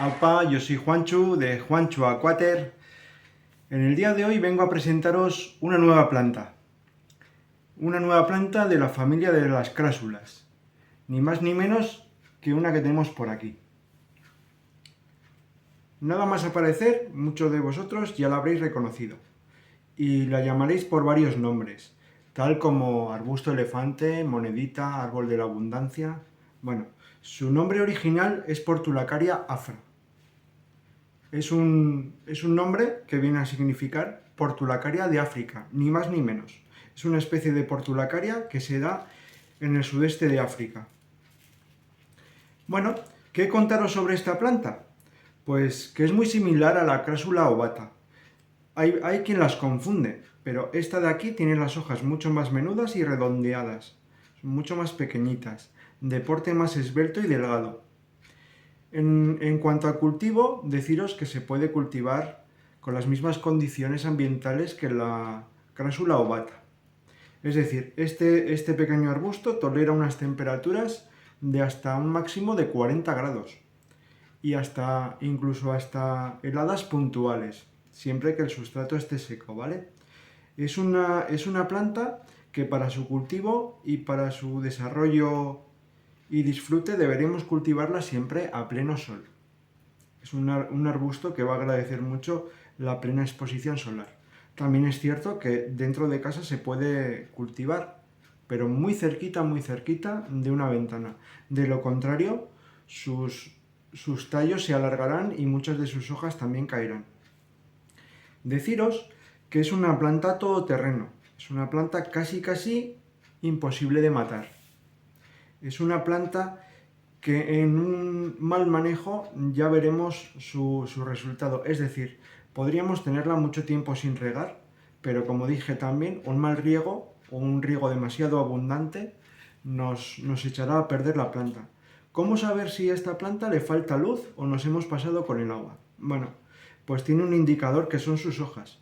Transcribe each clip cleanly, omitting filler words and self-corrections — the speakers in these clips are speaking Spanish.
Aupa, yo soy Juanchu de Juanchu Aquater. En el día de hoy vengo a presentaros una nueva planta. Una nueva planta de la familia de las crásulas. Ni más ni menos que una que tenemos por aquí. Nada más aparecer, muchos de vosotros ya la habréis reconocido. Y la llamaréis por varios nombres, tal como arbusto elefante, monedita, árbol de la abundancia. Bueno, su nombre original es Portulacaria afra. Es un nombre que viene a significar Portulacaria de África, ni más ni menos. Es una especie de Portulacaria que se da en el sudeste de África. Bueno, ¿qué contaros sobre esta planta? Pues que es muy similar a la Crassula ovata. Hay quien las confunde, pero esta de aquí tiene las hojas mucho más menudas y redondeadas, mucho más pequeñitas, de porte más esbelto y delgado. En cuanto al cultivo, deciros que se puede cultivar con las mismas condiciones ambientales que la Crassula ovata. Es decir, este pequeño arbusto tolera unas temperaturas de hasta un máximo de 40 grados y incluso hasta heladas puntuales, siempre que el sustrato esté seco, ¿vale? Es una planta que para su cultivo y para su desarrollo y disfrute deberemos cultivarla siempre a pleno sol. Es un arbusto que va a agradecer mucho la plena exposición solar. También es cierto que dentro de casa se puede cultivar, pero muy cerquita de una ventana. De lo contrario, sus tallos se alargarán y muchas de sus hojas también caerán. Deciros que es una planta todoterreno. Es una planta casi imposible de matar. Es una planta que en un mal manejo ya veremos su resultado. Es decir, podríamos tenerla mucho tiempo sin regar, pero como dije también, un mal riego o un riego demasiado abundante nos echará a perder la planta. ¿Cómo saber si a esta planta le falta luz o nos hemos pasado con el agua? Bueno, pues tiene un indicador que son sus hojas.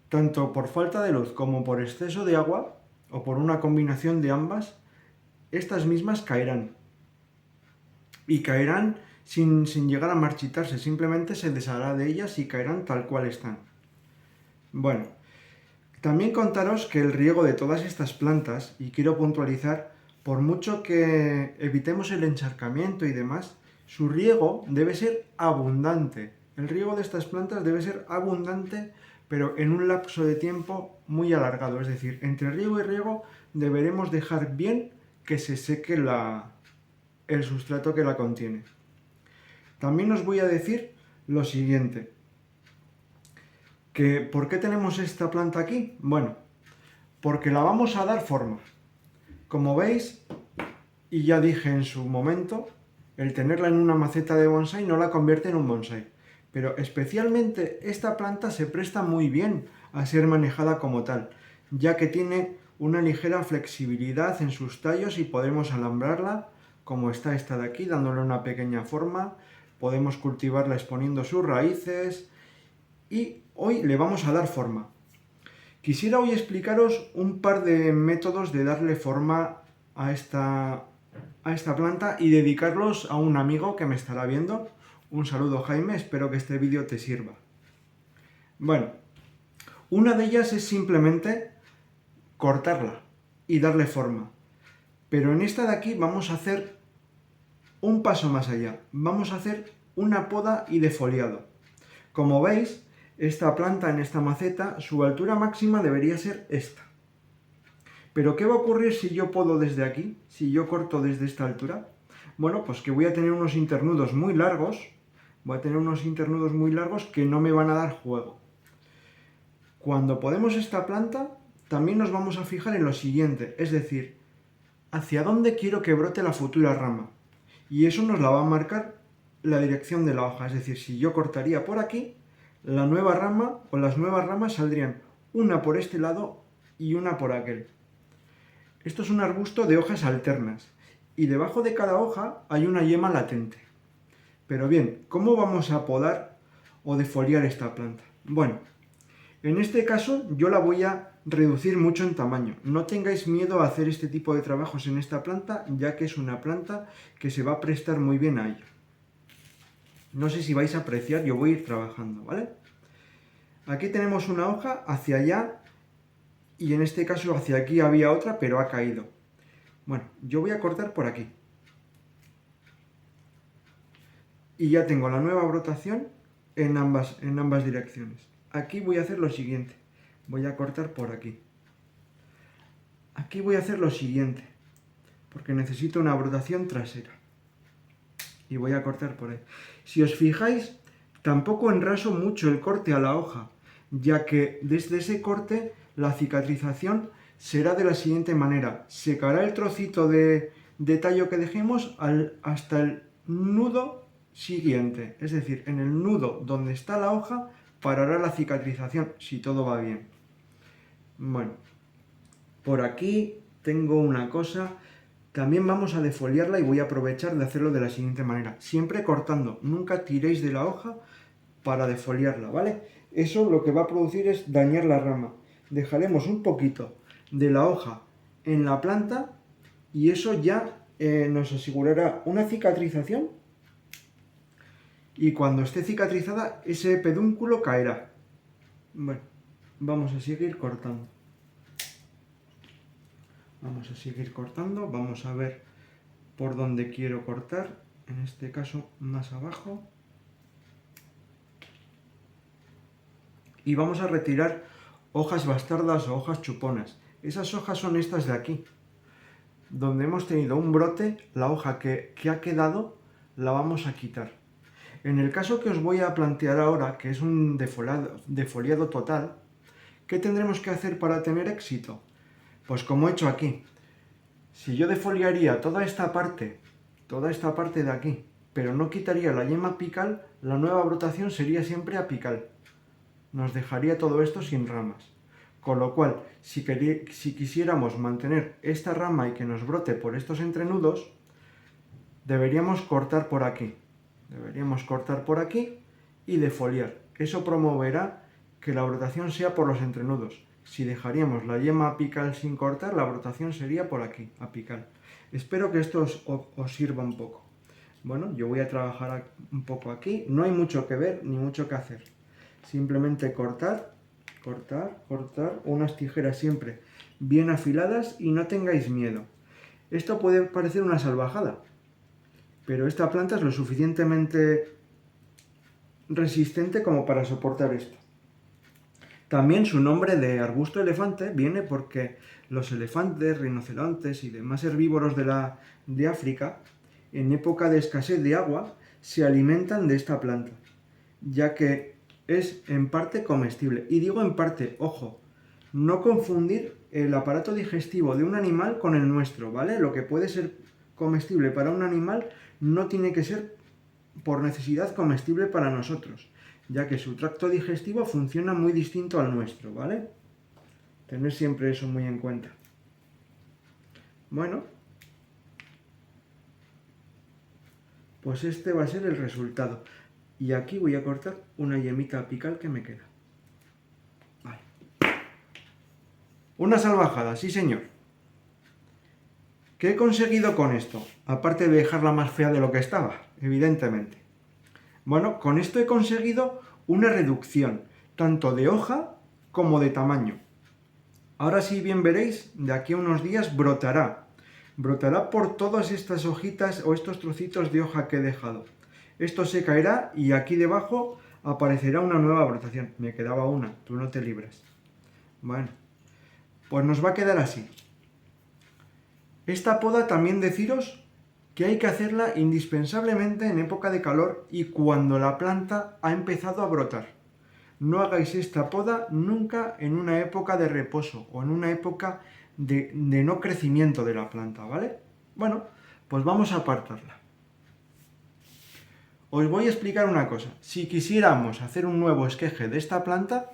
Tanto por falta de luz como por exceso de agua, o por una combinación de ambas, estas mismas caerán. Y caerán sin llegar a marchitarse, simplemente se deshará de ellas y caerán tal cual están. Bueno, también contaros que el riego de todas estas plantas, y quiero puntualizar, por mucho que evitemos el encharcamiento y demás, su riego debe ser abundante. El riego de estas plantas debe ser abundante, pero en un lapso de tiempo muy alargado. Es decir, entre riego y riego deberemos dejar bien que se seque el sustrato que la contiene. También os voy a decir lo siguiente, que ¿por qué tenemos esta planta aquí? Bueno, porque la vamos a dar forma. Como veis, y ya dije en su momento, el tenerla en una maceta de bonsái no la convierte en un bonsái. Pero especialmente esta planta se presta muy bien a ser manejada como tal, ya que tiene una ligera flexibilidad en sus tallos y podemos alambrarla como está esta de aquí, dándole una pequeña forma. Podemos cultivarla exponiendo sus raíces y hoy le vamos a dar forma. Quisiera hoy explicaros un par de métodos de darle forma a esta planta y dedicarlos a un amigo que me estará viendo. Un saludo, Jaime, espero que este vídeo te sirva. Bueno, una de ellas es simplemente cortarla y darle forma. Pero en esta de aquí vamos a hacer un paso más allá. Vamos a hacer una poda y defoliado. Como veis, esta planta en esta maceta, su altura máxima debería ser esta. Pero ¿qué va a ocurrir si yo podo desde aquí? Si yo corto desde esta altura. Bueno, pues que voy a tener unos internudos muy largos. Que no me van a dar juego. Cuando podemos esta planta, también nos vamos a fijar en lo siguiente, es decir, hacia dónde quiero que brote la futura rama. Y eso nos la va a marcar la dirección de la hoja, es decir, si yo cortaría por aquí, la nueva rama o las nuevas ramas saldrían una por este lado y una por aquel. Esto es un arbusto de hojas alternas y debajo de cada hoja hay una yema latente. Pero bien, ¿cómo vamos a podar o defoliar esta planta? Bueno, en este caso yo la voy a reducir mucho en tamaño. No tengáis miedo a hacer este tipo de trabajos en esta planta, ya que es una planta que se va a prestar muy bien a ello. No sé si vais a apreciar, yo voy a ir trabajando, ¿vale? Aquí tenemos una hoja hacia allá y en este caso hacia aquí había otra, pero ha caído. Bueno, yo voy a cortar por aquí. Y ya tengo la nueva brotación en ambas direcciones. Aquí voy a hacer lo siguiente. Voy a cortar por aquí. Aquí voy a hacer lo siguiente, porque necesito una brotación trasera. Y voy a cortar por ahí. Si os fijáis, tampoco enraso mucho el corte a la hoja, ya que desde ese corte la cicatrización será de la siguiente manera. Secará el trocito de tallo que dejemos hasta el nudo siguiente. Es decir, en el nudo donde está la hoja parará la cicatrización, si todo va bien. Bueno, por aquí tengo una cosa. También vamos a defoliarla y voy a aprovechar de hacerlo de la siguiente manera. Siempre cortando, nunca tiréis de la hoja para defoliarla, ¿vale? Eso lo que va a producir es dañar la rama. Dejaremos un poquito de la hoja en la planta y eso ya nos asegurará una cicatrización y cuando esté cicatrizada ese pedúnculo caerá. Bueno, vamos a seguir cortando. Vamos a seguir cortando, vamos a ver por dónde quiero cortar, en este caso más abajo. Y vamos a retirar hojas bastardas o hojas chuponas. Esas hojas son estas de aquí. Donde hemos tenido un brote, la hoja que ha quedado la vamos a quitar. En el caso que os voy a plantear ahora, que es un defoliado total, ¿qué tendremos que hacer para tener éxito? Pues como he hecho aquí. Si yo defoliaría toda esta parte de aquí, pero no quitaría la yema apical, la nueva brotación sería siempre apical. Nos dejaría todo esto sin ramas. Con lo cual, si quisiéramos mantener esta rama y que nos brote por estos entrenudos, deberíamos cortar por aquí. Deberíamos cortar por aquí y defoliar. Eso promoverá que la brotación sea por los entrenudos. Si dejaríamos la yema apical sin cortar, la brotación sería por aquí, apical. Espero que esto os sirva un poco. Bueno, yo voy a trabajar un poco aquí. No hay mucho que ver ni mucho que hacer. Simplemente cortar, cortar, cortar. Unas tijeras siempre bien afiladas y no tengáis miedo. Esto puede parecer una salvajada, pero esta planta es lo suficientemente resistente como para soportar esto. También su nombre de arbusto elefante viene porque los elefantes, rinocerontes y demás herbívoros de África, en época de escasez de agua, se alimentan de esta planta, ya que es en parte comestible. Y digo en parte, ojo, no confundir el aparato digestivo de un animal con el nuestro, ¿vale? Lo que puede ser comestible para un animal no tiene que ser por necesidad comestible para nosotros, ya que su tracto digestivo funciona muy distinto al nuestro, ¿vale? Tener siempre eso muy en cuenta. Bueno, pues este va a ser el resultado. Y aquí voy a cortar una yemita apical que me queda. Vale. Una salvajada, sí señor. ¿Qué he conseguido con esto? Aparte de dejarla más fea de lo que estaba, evidentemente. Bueno, con esto he conseguido una reducción, tanto de hoja como de tamaño. Ahora sí bien veréis, de aquí a unos días brotará. Brotará por todas estas hojitas o estos trocitos de hoja que he dejado. Esto se caerá y aquí debajo aparecerá una nueva brotación. Me quedaba una, tú no te libras. Bueno, pues nos va a quedar así. Esta poda también deciros que hay que hacerla indispensablemente en época de calor y cuando la planta ha empezado a brotar. No hagáis esta poda nunca en una época de reposo o en una época de no crecimiento de la planta, ¿vale? Bueno, pues vamos a apartarla. Os voy a explicar una cosa. Si quisiéramos hacer un nuevo esqueje de esta planta,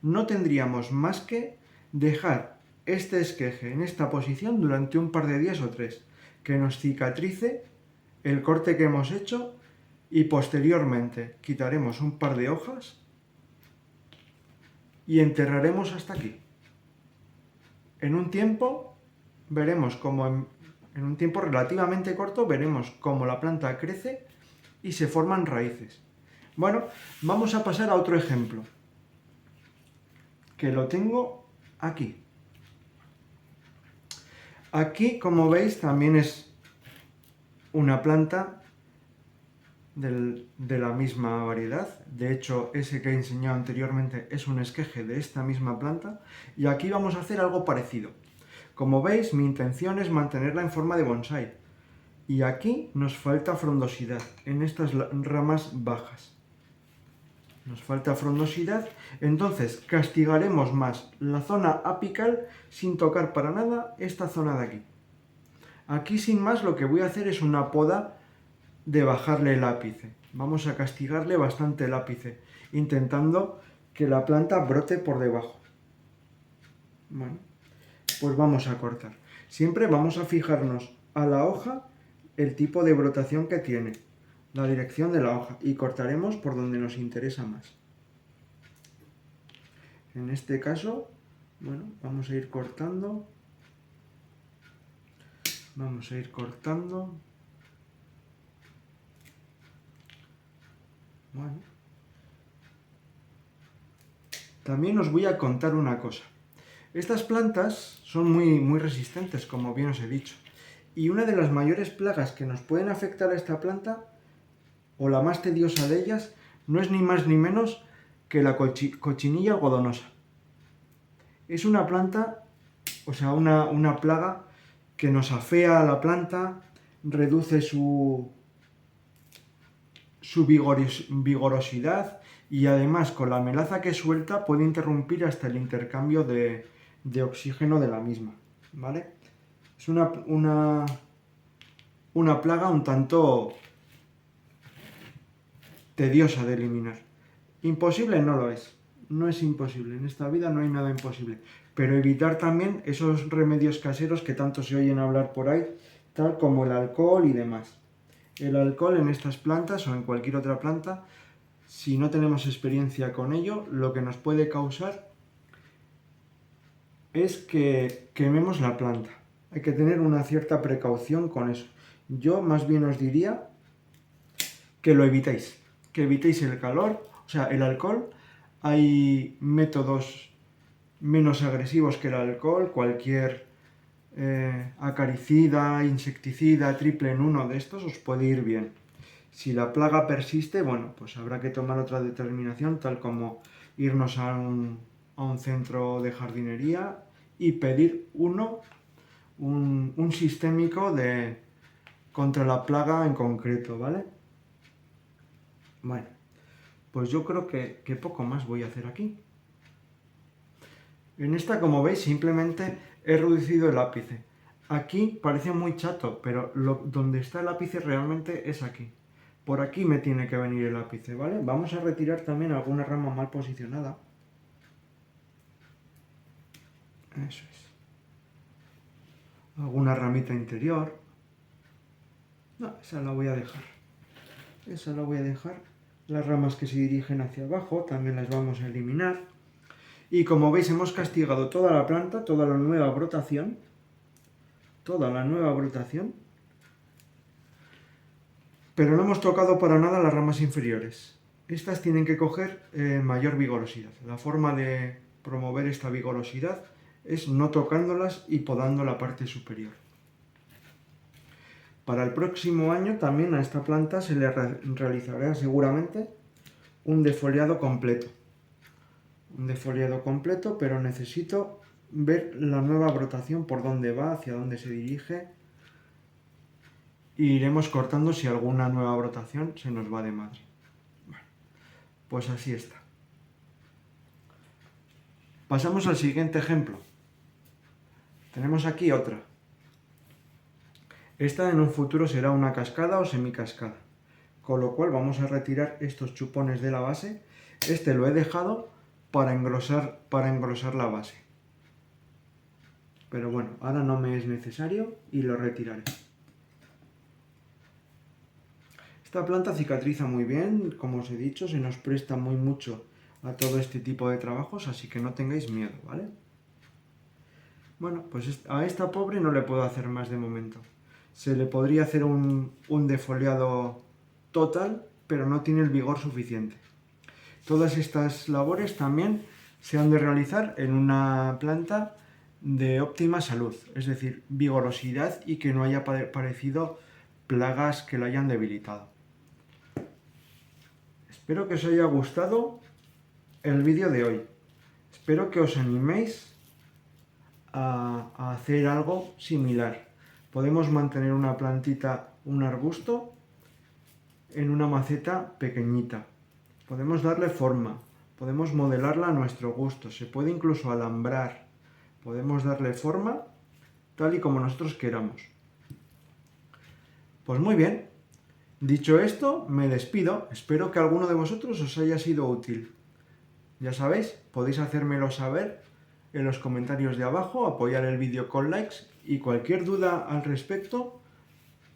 no tendríamos más que dejar este esqueje en esta posición durante un par de días o 3, que nos cicatrice el corte que hemos hecho y posteriormente quitaremos un par de hojas y enterraremos hasta aquí. En un tiempo veremos como en un tiempo relativamente corto veremos cómo la planta crece y se forman raíces. Bueno, vamos a pasar a otro ejemplo, que lo tengo aquí. Aquí, como veis, también es una planta de la misma variedad. De hecho, ese que he enseñado anteriormente es un esqueje de esta misma planta. Y aquí vamos a hacer algo parecido. Como veis, mi intención es mantenerla en forma de bonsái. Y aquí nos falta frondosidad, en estas ramas bajas. Nos falta frondosidad, entonces castigaremos más la zona apical sin tocar para nada esta zona de aquí. Aquí sin más lo que voy a hacer es una poda de bajarle el ápice. Vamos a castigarle bastante el ápice, intentando que la planta brote por debajo. Bueno, pues vamos a cortar. Siempre vamos a fijarnos a la hoja el tipo de brotación que tiene, la dirección de la hoja, y cortaremos por donde nos interesa más. En este caso, bueno, vamos a ir cortando. Vamos a ir cortando. Bueno. También os voy a contar una cosa. Estas plantas son muy resistentes, como bien os he dicho. Y una de las mayores plagas que nos pueden afectar a esta planta, o la más tediosa de ellas, no es ni más ni menos que la cochinilla algodonosa. Es una planta, o sea, una plaga que nos afea a la planta, reduce su vigorosidad y además con la melaza que suelta puede interrumpir hasta el intercambio de oxígeno de la misma, ¿vale? Es una plaga un tanto tediosa de eliminar. Imposible no lo es, no es imposible, en esta vida no hay nada imposible, pero evitar también esos remedios caseros que tanto se oyen hablar por ahí, tal como el alcohol y demás. El alcohol en estas plantas o en cualquier otra planta, si no tenemos experiencia con ello, lo que nos puede causar es que quememos la planta. Hay que tener una cierta precaución con eso. Yo más bien os diría que lo evitéis, que evitéis el calor, o sea, el alcohol. Hay métodos menos agresivos que el alcohol, cualquier acaricida, insecticida, triple en uno de estos os puede ir bien. Si la plaga persiste, bueno, pues habrá que tomar otra determinación, tal como irnos a un centro de jardinería y pedir un sistémico contra la plaga en concreto, ¿vale? Bueno, pues yo creo que poco más voy a hacer aquí. En esta, como veis, simplemente he reducido el ápice. Aquí parece muy chato, pero donde está el ápice realmente es aquí. Por aquí me tiene que venir el ápice, ¿vale? Vamos a retirar también alguna rama mal posicionada. Eso es. Alguna ramita interior. No, esa la voy a dejar. Esa la voy a dejar. Las ramas que se dirigen hacia abajo también las vamos a eliminar. Y como veis hemos castigado toda la planta, toda la nueva brotación. Pero no hemos tocado para nada las ramas inferiores. Estas tienen que coger mayor vigorosidad. La forma de promover esta vigorosidad es no tocándolas y podando la parte superior. Para el próximo año también a esta planta se le realizará seguramente un defoliado completo. Un defoliado completo, pero necesito ver la nueva brotación, por dónde va, hacia dónde se dirige. Y iremos cortando si alguna nueva brotación se nos va de madre. Bueno, pues así está. Pasamos al siguiente ejemplo. Tenemos aquí otra. Esta en un futuro será una cascada o semicascada. Con lo cual vamos a retirar estos chupones de la base. Este lo he dejado para engrosar la base. Pero bueno, ahora no me es necesario y lo retiraré. Esta planta cicatriza muy bien, como os he dicho, se nos presta muy mucho a todo este tipo de trabajos, así que no tengáis miedo, ¿vale? Bueno, pues a esta pobre no le puedo hacer más de momento. Se le podría hacer un defoliado total, pero no tiene el vigor suficiente. Todas estas labores también se han de realizar en una planta de óptima salud, es decir, vigorosidad y que no haya aparecido plagas que la hayan debilitado. Espero que os haya gustado el vídeo de hoy. Espero que os animéis a hacer algo similar. Podemos mantener una plantita, un arbusto, en una maceta pequeñita. Podemos darle forma, podemos modelarla a nuestro gusto, se puede incluso alambrar. Podemos darle forma tal y como nosotros queramos. Pues muy bien, dicho esto, me despido. Espero que alguno de vosotros os haya sido útil. Ya sabéis, podéis hacérmelo saber en los comentarios de abajo, apoyar el vídeo con likes y cualquier duda al respecto,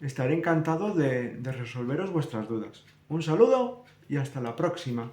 estaré encantado de resolveros vuestras dudas. Un saludo y hasta la próxima.